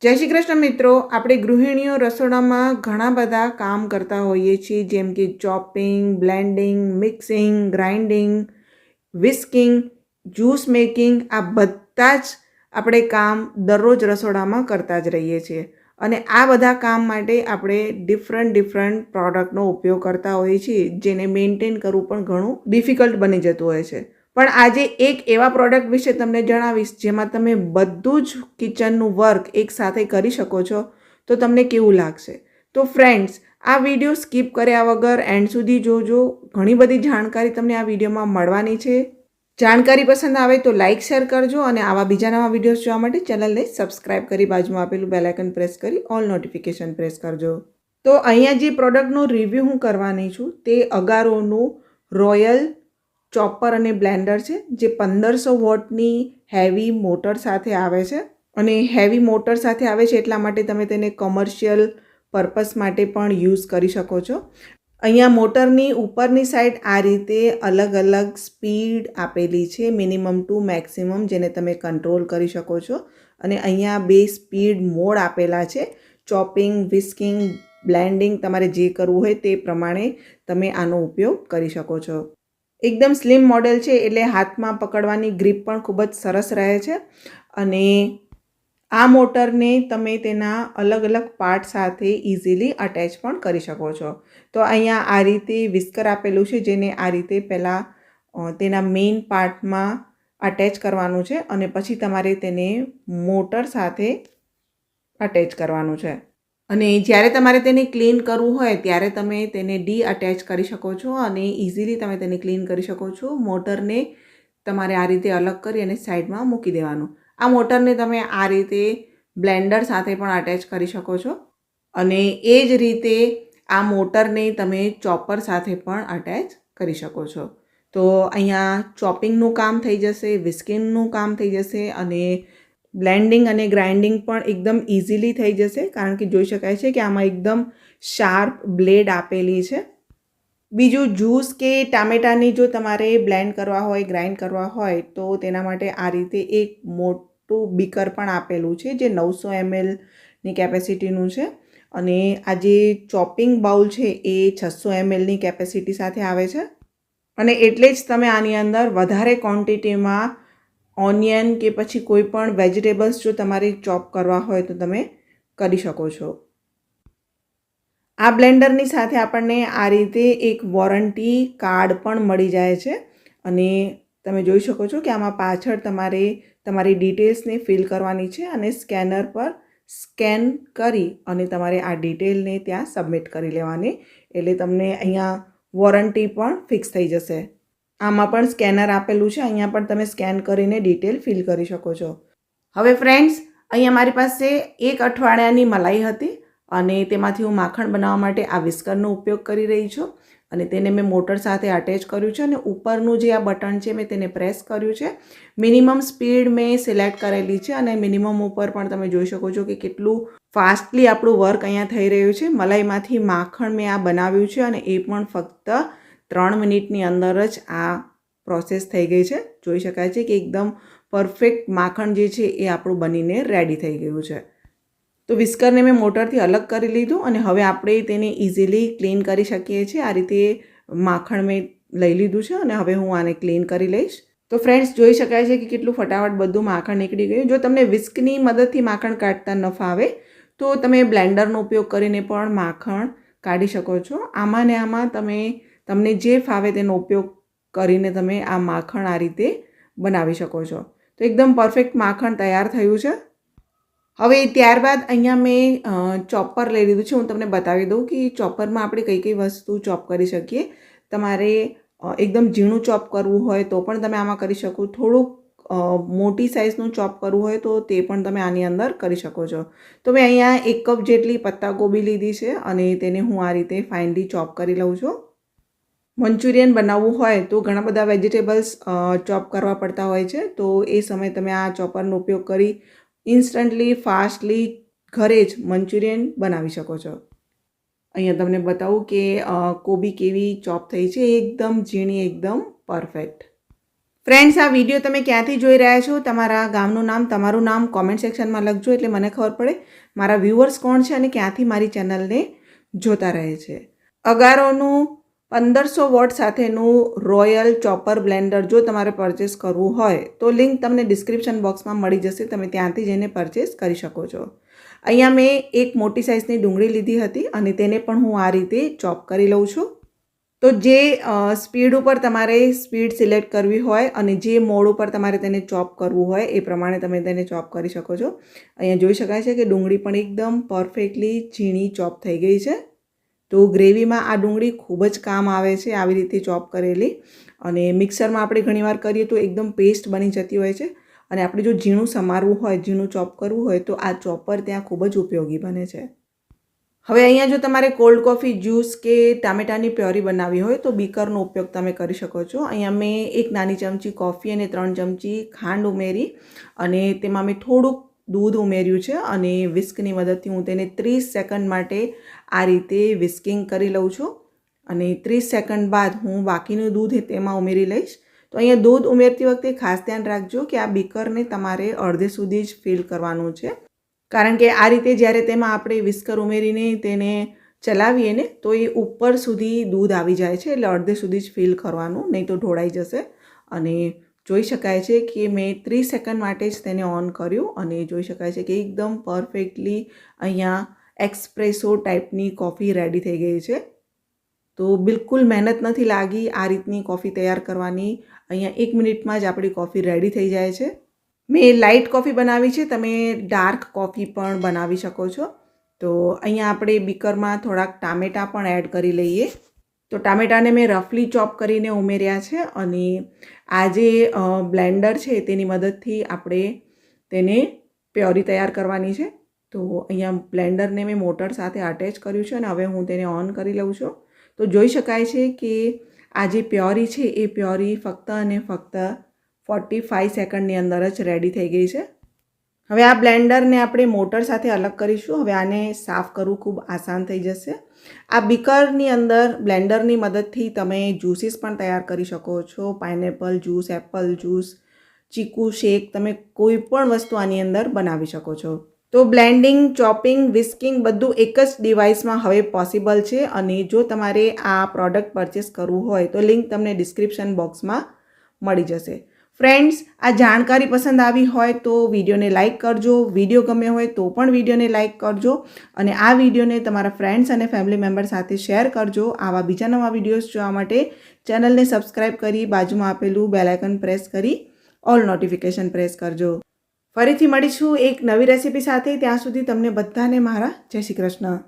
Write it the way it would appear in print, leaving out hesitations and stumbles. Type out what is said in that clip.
જય શ્રી કૃષ્ણ મિત્રો, આપણે ગૃહિણીઓ રસોડામાં ઘણા બધા કામ કરતા હોઈએ છીએ, જેમ કે chopping, blending, mixing, grinding, whisking, juice making. આ બધા જ આપણે કામ દરરોજ રસોડામાં કરતા જ રહીએ છીએ. અને આ બધા કામ માટે આપણે ડિફરન્ટ પ્રોડક્ટનો ઉપયોગ કરતા હોઈએ છીએ, જેને મેન્ટેન કરવું પણ ઘણું ડિફિકલ્ટ બની જતું હોય છે. પણ આજે એક એવા પ્રોડક્ટ વિશે તમને જણાવીશ જેમાં તમે બધું જ કિચનનું વર્ક એકસાથે કરી શકો છો. તો તમને કેવું લાગશે? તો ફ્રેન્ડ્સ, આ વિડીયો સ્કીપ કર્યા વગર એન્ડ સુધી જોજો. ઘણી બધી જાણકારી તમને આ વિડીયોમાં મળવાની છે. જાણકારી પસંદ આવે તો લાઇક શેર કરજો અને આવા બીજા નવા વિડીયોઝ જોવા માટે ચેનલને સબસ્ક્રાઇબ કરી બાજુમાં આપેલું બેલ આઇકન પ્રેસ કરી ઓલ નોટિફિકેશન પ્રેસ કરજો. તો અહીંયા જે પ્રોડક્ટનો રિવ્યૂ હું કરવાની છું તે અગારોનું રોયલ ચોપર અને બ્લેન્ડર છે, જે 1500 વોટની હેવી મોટર સાથે આવે છે. અને હેવી મોટર સાથે આવે છે એટલા માટે તમે તેને કમર્શિયલ પર્પસ માટે પણ યુઝ કરી શકો છો. અહીંયા મોટરની ઉપરની સાઈડ આ રીતે અલગ અલગ સ્પીડ આપેલી છે, મિનિમમ ટુ મેક્સિમમ, જેને તમે કંટ્રોલ કરી શકો છો. અને અહીંયા 2 સ્પીડ મોડ આપેલા છે. ચોપિંગ, વિસ્કિંગ, બ્લેન્ડિંગ, તમારે જે કરવું હોય તે પ્રમાણે તમે આનો ઉપયોગ કરી શકો છો. એકદમ સ્લિમ મોડેલ છે એટલે હાથમાં પકડવાની ગ્રીપ પણ ખૂબ જ સરસ રહે છે. અને આ મોટરને તમે તેના અલગ અલગ પાર્ટ સાથે ઇઝીલી અટેચ પણ કરી શકો છો. તો અહીંયા આ રીતે વિસ્કર આપેલું છે, જેને આ રીતે પહેલાં તેના મેઇન પાર્ટમાં અટેચ કરવાનું છે અને પછી તમારે તેને મોટર સાથે અટેચ કરવાનું છે. અને જ્યારે તમારે તેને ક્લીન કરવું હોય ત્યારે તમે તેને ડીઅટેચ કરી શકો છો અને ઇઝીલી તમે તેને ક્લીન કરી શકો છો. મોટરને તમારે આ રીતે અલગ કરી અને સાઈડમાં મૂકી દેવાનું. આ મોટરને તમે આ રીતે બ્લેન્ડર સાથે પણ અટેચ કરી શકો છો અને એ જ રીતે આ મોટરને તમે ચોપર સાથે પણ અટેચ કરી શકો છો. તો અહીંયા ચોપિંગનું કામ થઈ જશે, વિસ્કિંગનું કામ થઈ જશે અને બ્લેન્ડિંગ અને ગ્રાઇન્ડિંગ પણ એકદમ ઇઝીલી થઈ જશે, કારણ કે જોઈ શકાય છે કે આમાં એકદમ શાર્પ બ્લેડ આપેલી છે. બીજું, જ્યુસ કે ટામેટાની જો તમારે બ્લેન્ડ કરવા હોય, ગ્રાઇન્ડ કરવા હોય તો તેના માટે આ રીતે એક મોટું બીકર પણ આપેલું છે, જે 900 mlની કેપેસિટીનું છે. અને આ જે ચોપિંગ બાઉલ છે એ 600 mlની કેપેસિટી સાથે આવે છે. અને એટલે જ તમે આની અંદર વધારે ક્વોન્ટિટીમાં ઓનિયન કે પછી કોઈ પણ વેજીટેબલ્સ જો તમારે ચોપ કરવા હોય તો તમે કરી શકો છો. આ બ્લેન્ડરની સાથે આપણને આ રીતે એક વોરંટી કાર્ડ પણ મળી જાય છે. અને તમે જોઈ શકો છો કે આમાં પાછળ તમારે તમારી ડિટેલ્સને ફિલ કરવાની છે અને સ્કેનર પર સ્કેન કરી અને તમારે આ ડિટેલને ત્યાં સબમિટ કરી લેવાની. એટલે તમને અહીંયા વોરંટી પણ ફિક્સ થઈ જશે. આમાં પણ સ્કેનર આપેલું છે, અહીંયા પણ તમે સ્કેન કરીને ડિટેલ ફિલ કરી શકો છો. હવે ફ્રેન્ડ્સ, અહીંયા મારી પાસે 1 અઠવાડિયાની મલાઈ હતી અને તેમાંથી હું માખણ બનાવવા માટે આ વિસ્કરનો ઉપયોગ કરી રહી છું. અને તેને મેં મોટર સાથે અટેચ કર્યું છે અને ઉપરનું જે આ બટન છે મેં તેને પ્રેસ કર્યું છે. મિનિમમ સ્પીડ મેં સિલેક્ટ કરેલી છે અને મિનિમમ ઉપર પણ તમે જોઈ શકો છો કે કેટલું ફાસ્ટલી આપણું વર્ક અહીંયા થઈ રહ્યું છે. મલાઈમાંથી માખણ મેં આ બનાવ્યું છે અને એ પણ ફક્ત 3 મિનિટની અંદર જ આ પ્રોસેસ થઈ ગઈ છે. જોઈ શકાય છે કે એકદમ પરફેક્ટ માખણ જે છે એ આપણું બનીને રેડી થઈ ગયું છે. તો વિસ્કરને મેં મોટરથી અલગ કરી લીધું અને હવે આપણે તેને ઇઝીલી ક્લીન કરી શકીએ છીએ. આ રીતે માખણ મેં લઈ લીધું છે અને હવે હું આને ક્લીન કરી લઈશ. તો ફ્રેન્ડ્સ, જોઈ શકાય છે કે કેટલું ફટાફટ બધું માખણ નીકળી ગયું. જો તમને વિસ્કની મદદથી માખણ કાઢતા ન ફાવે તો તમે બ્લેન્ડરનો ઉપયોગ કરીને પણ માખણ કાઢી શકો છો. આમાં ને આમાં તમને જે ફાવે તેનો ઉપયોગ કરીને તમે આ માખણ આ રીતે બનાવી શકો છો. તો એકદમ પરફેક્ટ માખણ તૈયાર થયું છે. હવે ત્યારબાદ અહીંયા મેં ચોપર લઈ લીધું છે. હું તમને બતાવી દઉં કે ચોપરમાં આપણે કઈ કઈ વસ્તુ ચોપ કરી શકીએ. તમારે એકદમ ઝીણું ચોપ કરવું હોય તો પણ તમે આમાં કરી શકો. થોડુંક મોટી સાઇઝનું ચોપ કરવું હોય તો તે પણ તમે આની અંદર કરી શકો છો. તો મેં અહીંયા 1 કપ જેટલી પત્તાગોબી લીધી છે અને તેને હું આ રીતે ફાઇનલી ચોપ કરી લઉં છું. મંચુરિયન બનાવવું હોય તો ઘણા બધા વેજીટેબલ્સ ચોપ કરવા પડતા હોય છે. તો એ સમયે તમે આ ચોપરનો ઉપયોગ કરી ઇન્સ્ટન્ટલી ફાસ્ટલી ઘરે જ મંચુરિયન બનાવી શકો છો. અહીંયા તમને બતાવું કે કોબી કેવી ચોપ થઈ છે, એકદમ ઝીણી, એકદમ પરફેક્ટ. ફ્રેન્ડ્સ, આ વિડીયો તમે ક્યાંથી જોઈ રહ્યા છો, તમારા ગામનું નામ, તમારું નામ કોમેન્ટ સેક્શનમાં લખજો એટલે મને ખબર પડે મારા વ્યૂઅર્સ કોણ છે અને ક્યાંથી મારી ચેનલને જોતા રહે છે. અગારોનું 1500 વોટ સાથેનું રોયલ ચોપર બ્લેન્ડર જો તમારે પરચેસ કરવું હોય તો લિંક તમને ડિસ્ક્રિપ્શન બોક્સમાં મળી જશે. તમે ત્યાંથી જઈને પરચેસ કરી શકો છો. અહીંયા મેં એક મોટી સાઇઝની ડુંગળી લીધી હતી અને તેને પણ હું આ રીતે ચોપ કરી લઉં છું. તો જે સ્પીડ ઉપર તમારે સ્પીડ સિલેક્ટ કરવી હોય અને જે મોડ ઉપર તમારે તેને ચોપ કરવું હોય એ પ્રમાણે તમે તેને ચોપ કરી શકો છો. અહીંયા જોઈ શકાય છે કે ડુંગળી પણ એકદમ પરફેક્ટલી ઝીણી ચોપ થઈ ગઈ છે. તો ગ્રેવીમાં આ ડુંગળી ખૂબ જ કામ આવે છે આવી રીતે ચોપ કરેલી. અને મિક્સરમાં આપણે ઘણીવાર કરીએ તો એકદમ પેસ્ટ બની જતી હોય છે અને આપણે જો ઝીણું સમારવું હોય, ઝીણું ચોપ કરવું હોય તો આ ચોપર ત્યાં ખૂબ જ ઉપયોગી બને છે. હવે અહીંયા જો તમારે કોલ્ડ કોફી, જ્યુસ કે ટામેટાની પ્યોરી બનાવવી હોય તો બીકરનો ઉપયોગ તમે કરી શકો છો. અહીંયા મેં એક નાની ચમચી કોફી અને 3 ચમચી ખાંડ ઉમેરી અને તેમાં મેં થોડુંક દૂધ ઉમેર્યું છે અને વિસ્કની મદદથી હું તેને 30 સેકન્ડ માટે આ રીતે વિસ્કિંગ કરી લઉં છું. અને 30 સેકન્ડ બાદ હું બાકીનું દૂધ તેમાં ઉમેરી લઈશ. તો અહીંયા દૂધ ઉમેરતી વખતે ખાસ ધ્યાન રાખજો કે આ બીકરને તમારે અડધે સુધી જ ફિલ કરવાનું છે. કારણ કે આ રીતે જ્યારે તેમાં આપણે વિસ્કર ઉમેરીને તેને ચલાવીએ ને તો એ ઉપર સુધી દૂધ આવી જાય છે એટલે અડધે સુધી જ ફિલ કરવાનું, નહીં તો ઢોળાઈ જશે. અને જોઈ શકાય છે કે મેં 30 સેકન્ડ માટે જ તેને ઓન કર્યું અને જોઈ શકાય છે કે એકદમ પરફેક્ટલી અહીંયા એક્સપ્રેસો ટાઈપની કોફી રેડી થઈ ગઈ છે. તો બિલકુલ મહેનત નથી લાગી આ રીતની કોફી તૈયાર કરવાની. અહીંયા 1 મિનિટમાં જ આપણી કોફી રેડી થઈ જાય છે. મેં લાઇટ કોફી બનાવી છે, તમે ડાર્ક કોફી પણ બનાવી શકો છો. તો અહીંયા આપણે બીકરમાં થોડાક ટામેટાં પણ એડ કરી લઈએ. તો ટામેટાને મેં રફલી ચોપ કરીને ઉમેર્યા છે અને આ જે બ્લેન્ડર છે તેની મદદથી આપણે તેને પ્યોરી તૈયાર કરવાની છે. તો અહીંયા બ્લેન્ડરને મેં મોટર સાથે અટેચ કર્યું છે અને હવે હું તેને ઓન કરી લઉં છું. તો જોઈ શકાય છે કે આ જે પ્યોરી છે એ પ્યોરી ફક્ત અને ફક્ત 45 સેકન્ડની અંદર જ રેડી થઈ ગઈ છે. હવે આ બ્લેન્ડરને આપણે મોટર સાથે અલગ કરીશું. હવે આને સાફ કરવું ખૂબ આસાન થઈ જશે. આ બીકરની અંદર બ્લેન્ડરની મદદથી તમે જ્યુસીસ પણ તૈયાર કરી શકો છો. પાઇનેપલ જ્યુસ, એપલ જ્યુસ, ચીકુ શેક, તમે કોઈ પણ વસ્તુ આની અંદર બનાવી શકો છો. તો બ્લેન્ડિંગ, ચોપિંગ, વિસ્કિંગ બધું એક જ ડિવાઇસમાં હવે પોસિબલ છે. અને જો તમારે આ પ્રોડક્ટ પરચેસ કરવું હોય તો લિંક તમને ડિસ્ક્રિપ્શન બોક્સમાં મળી જશે. ફ્રેન્ડ્સ, આ જાણકારી પસંદ આવી હોય તો વિડીયોને લાઇક કરજો. વિડીયો ગમે હોય તો પણ વિડીયોને લાઇક કરજો અને આ વિડીયોને તમારા ફ્રેન્ડ્સ અને ફેમિલી મેમ્બર સાથે શેર કરજો. આવા બીજા નવા વિડીયોઝ જોવા માટે ચેનલને સબસ્ક્રાઈબ કરી બાજુમાં આપેલું બેલ આઇકન પ્રેસ કરી ઓલ નોટિફિકેશન પ્રેસ કરજો. ફરીથી મળીશું એક નવી રેસીપી સાથે. ત્યાં સુધી તમને બધાને મારા જય શ્રી કૃષ્ણ.